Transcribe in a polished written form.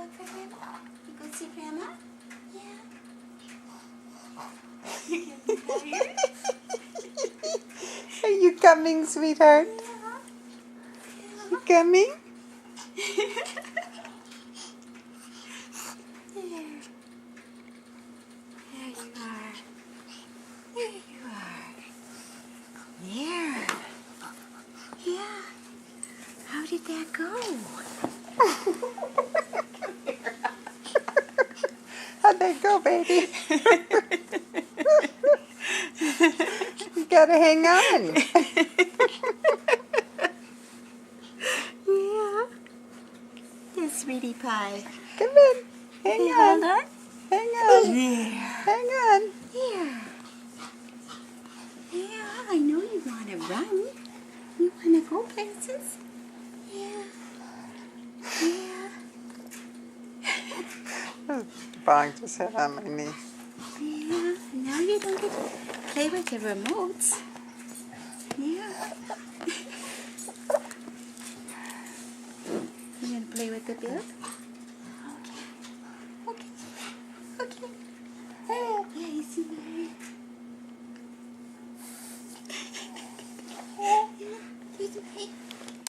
look for Grandma? You go see Grandma? Yeah. You getting tired? Are you coming, sweetheart? Yeah. You coming? There. There you are. There you are. There. Yeah. How did that go? How'd that go, baby? You gotta hang on. Yeah. Yes, sweetie pie. Come in. Hang Okay, on. hold on. Hang on. There. Hang on. Here. Yeah, I know you want to run. You want to go places? Yeah. Yeah. Bong just hit on my knee. Yeah. Now you don't get to play with the remotes. Yeah.